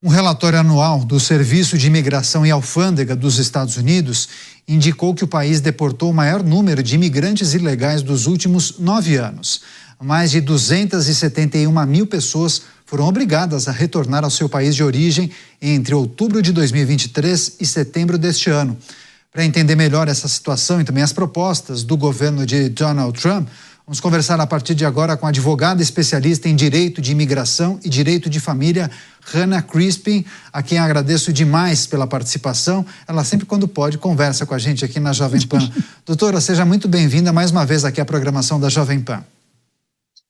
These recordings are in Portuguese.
Um relatório anual do Serviço de Imigração e Alfândega dos Estados Unidos indicou que o país deportou o maior número de imigrantes ilegais dos últimos 9 anos. Mais de 271 mil pessoas foram obrigadas a retornar ao seu país de origem entre outubro de 2023 e setembro deste ano. Para entender melhor essa situação e também as propostas do governo de Donald Trump, vamos conversar a partir de agora com a advogada especialista em direito de imigração e direito de família, Hannah Crispin, a quem agradeço demais pela participação. Ela sempre, quando pode, conversa com a gente aqui na Jovem Pan. Doutora, seja muito bem-vinda mais uma vez aqui à programação da Jovem Pan.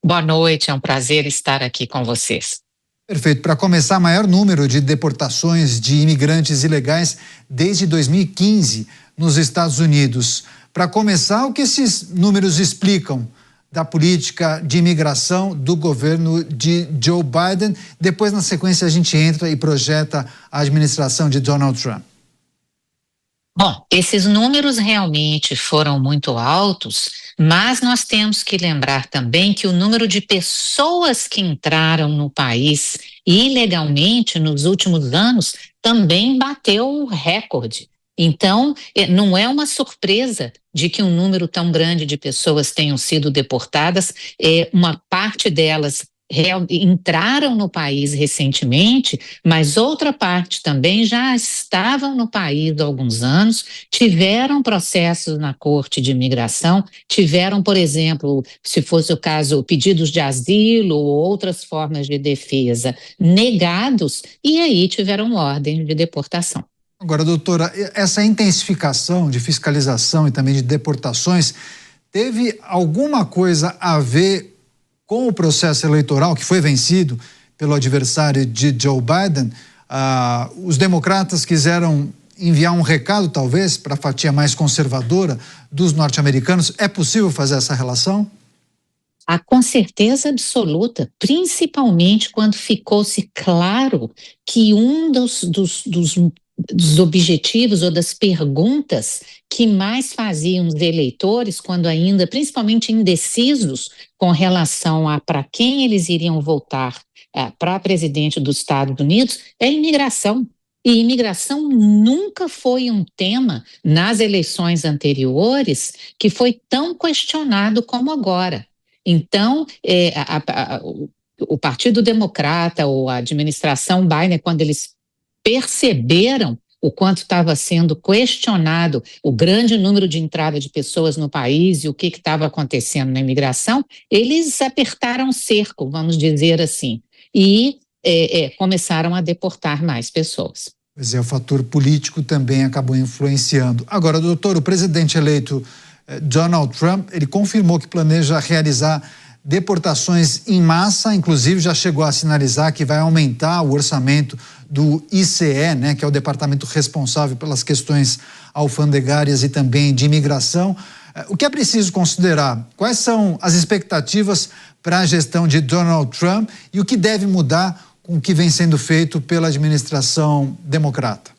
Boa noite, é um prazer estar aqui com vocês. Perfeito. Para começar, maior número de deportações de imigrantes ilegais desde 2015 nos Estados Unidos. Para começar, o que esses números explicam da política de imigração do governo de Joe Biden? Depois, na sequência, a gente entra e projeta a administração de Donald Trump. Bom, esses números realmente foram muito altos, mas nós temos que lembrar também que o número de pessoas que entraram no país ilegalmente nos últimos anos também bateu o recorde. Então, não é uma surpresa de que um número tão grande de pessoas tenham sido deportadas. Uma parte delas entraram no país recentemente, mas outra parte também já estavam no país há alguns anos, tiveram processos na Corte de Imigração, tiveram, por exemplo, se fosse o caso, pedidos de asilo ou outras formas de defesa negados, e aí tiveram ordem de deportação. Agora, doutora, essa intensificação de fiscalização e também de deportações teve alguma coisa a ver com o processo eleitoral que foi vencido pelo adversário de Joe Biden? Os democratas quiseram enviar um recado, talvez, para a fatia mais conservadora dos norte-americanos. É possível fazer essa relação? Com certeza absoluta, principalmente quando ficou-se claro que um dos objetivos ou das perguntas que mais faziam os eleitores, quando ainda, principalmente indecisos, com relação a para quem eles iriam votar para presidente dos Estados Unidos, é a imigração. E imigração nunca foi um tema nas eleições anteriores que foi tão questionado como agora. Então, o Partido Democrata ou a administração Biden, quando eles perceberam o quanto estava sendo questionado o grande número de entrada de pessoas no país e o que estava acontecendo na imigração, eles apertaram o cerco, vamos dizer assim, e começaram a deportar mais pessoas. Pois é, o fator político também acabou influenciando. Agora, doutor, o presidente eleito Donald Trump, ele confirmou que planeja realizar deportações em massa, inclusive já chegou a sinalizar que vai aumentar o orçamento do ICE, né, que é o departamento responsável pelas questões alfandegárias e também de imigração. O que é preciso considerar? Quais são as expectativas para a gestão de Donald Trump e o que deve mudar com o que vem sendo feito pela administração democrata?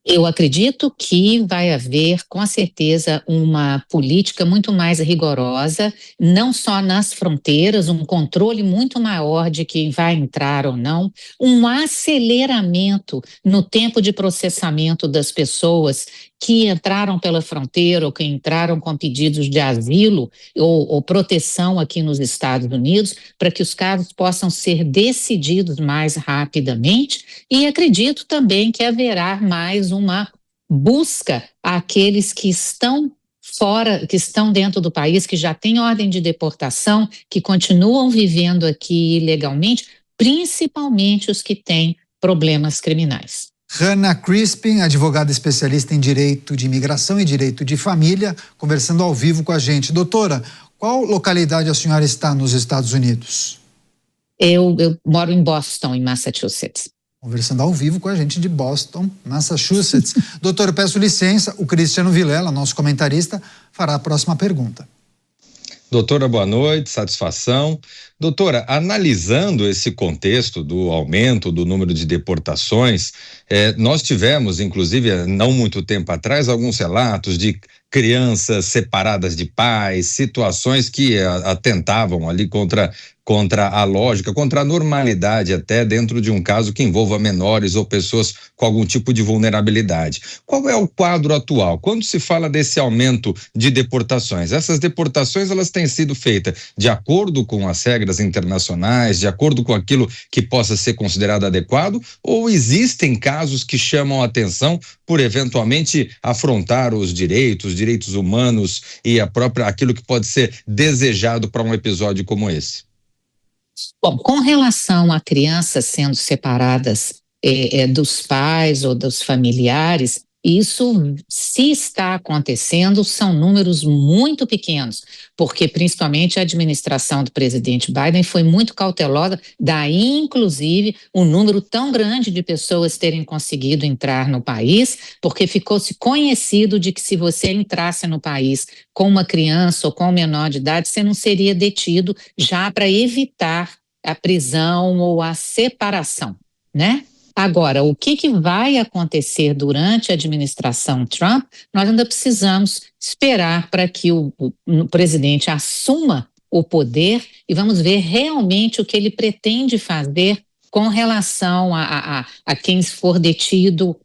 Eu acredito que vai haver, com certeza, uma política muito mais rigorosa, não só nas fronteiras, um controle muito maior de quem vai entrar ou não, um aceleramento no tempo de processamento das pessoas que entraram pela fronteira ou que entraram com pedidos de asilo ou proteção aqui nos Estados Unidos, para que os casos possam ser decididos mais rapidamente, e acredito também que haverá mais uma busca àqueles que estão fora, que estão dentro do país, que já têm ordem de deportação, que continuam vivendo aqui ilegalmente, principalmente os que têm problemas criminais. Hannah Crispin, advogada especialista em direito de imigração e direito de família, conversando ao vivo com a gente. Doutora, qual localidade a senhora está nos Estados Unidos? Eu moro em Boston, em Massachusetts. Conversando ao vivo com a gente de Boston, Massachusetts. Doutora, eu peço licença, o Cristiano Vilela, nosso comentarista, fará a próxima pergunta. Doutora, boa noite, satisfação. Doutora, analisando esse contexto do aumento do número de deportações, nós tivemos, inclusive, não muito tempo atrás, alguns relatos de crianças separadas de pais, situações que atentavam ali contra contra a lógica, contra a normalidade até dentro de um caso que envolva menores ou pessoas com algum tipo de vulnerabilidade. Qual é o quadro atual? Quando se fala desse aumento de deportações, essas deportações elas têm sido feitas de acordo com as regras internacionais, de acordo com aquilo que possa ser considerado adequado, ou existem casos que chamam a atenção por eventualmente afrontar os direitos humanos e aquilo que pode ser desejado para um episódio como esse? Bom, com relação a crianças sendo separadas dos pais ou dos familiares, isso, se está acontecendo, são números muito pequenos, porque principalmente a administração do presidente Biden foi muito cautelosa, daí inclusive o número tão grande de pessoas terem conseguido entrar no país, porque ficou-se conhecido de que se você entrasse no país com uma criança ou com um menor de idade, você não seria detido já para evitar a prisão ou a separação, né? Agora, o que vai acontecer durante a administração Trump, nós ainda precisamos esperar para que o presidente assuma o poder e vamos ver realmente o que ele pretende fazer com relação a quem for detido,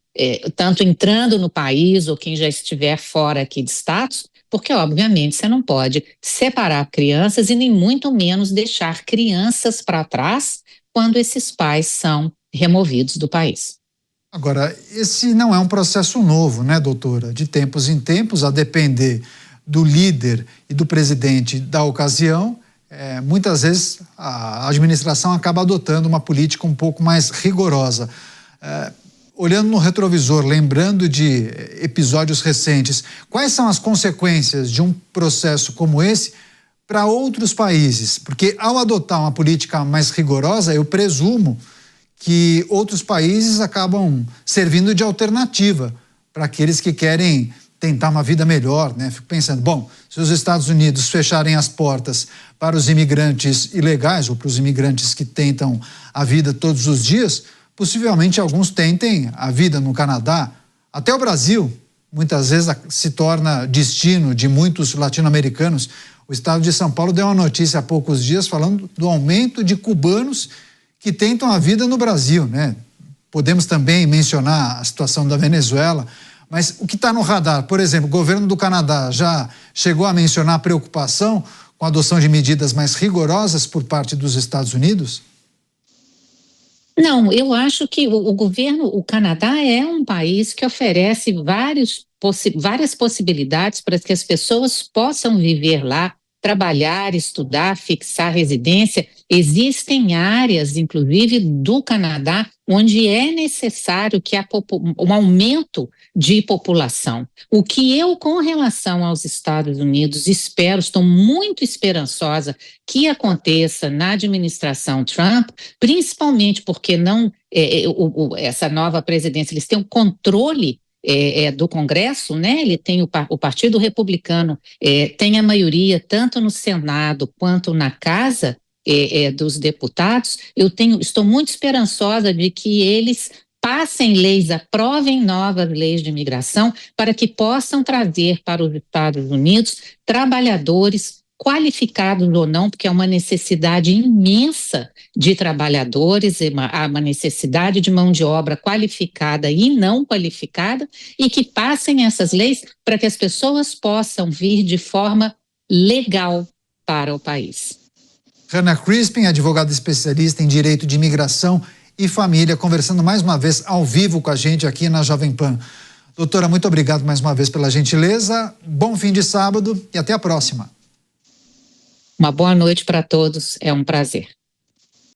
tanto entrando no país ou quem já estiver fora aqui de status, porque, obviamente, você não pode separar crianças e nem muito menos deixar crianças para trás quando esses pais são removidos do país. Agora, esse não é um processo novo, né, doutora? De tempos em tempos, a depender do líder e do presidente da ocasião, muitas vezes a administração acaba adotando uma política um pouco mais rigorosa. Olhando no retrovisor, lembrando de episódios recentes, quais são as consequências de um processo como esse para outros países? Porque ao adotar uma política mais rigorosa, eu presumo que outros países acabam servindo de alternativa para aqueles que querem tentar uma vida melhor, né? Fico pensando, bom, se os Estados Unidos fecharem as portas para os imigrantes ilegais ou para os imigrantes que tentam a vida todos os dias, possivelmente alguns tentem a vida no Canadá, até o Brasil, muitas vezes se torna destino de muitos latino-americanos. O estado de São Paulo deu uma notícia há poucos dias falando do aumento de cubanos que tentam a vida no Brasil, né? Podemos também mencionar a situação da Venezuela, mas o que está no radar, por exemplo, o governo do Canadá já chegou a mencionar a preocupação com a adoção de medidas mais rigorosas por parte dos Estados Unidos? Não, eu acho que o Canadá é um país que oferece várias possibilidades para que as pessoas possam viver lá, trabalhar, estudar, fixar residência. Existem áreas, inclusive, do Canadá, onde é necessário que um aumento de população. O que eu, com relação aos Estados Unidos, estou muito esperançosa que aconteça na administração Trump, principalmente porque essa nova presidência, eles têm um controle do Congresso, né? Ele tem o Partido Republicano, tem a maioria tanto no Senado quanto na Casa dos Deputados. Estou muito esperançosa de que eles passem leis, aprovem novas leis de imigração para que possam trazer para os Estados Unidos trabalhadores qualificados ou não, porque é uma necessidade imensa de trabalhadores, há uma necessidade de mão de obra qualificada e não qualificada, e que passem essas leis para que as pessoas possam vir de forma legal para o país. Hannah Crispin, advogada especialista em direito de imigração e família, conversando mais uma vez ao vivo com a gente aqui na Jovem Pan. Doutora, muito obrigado mais uma vez pela gentileza, bom fim de sábado e até a próxima. Uma boa noite para todos, é um prazer.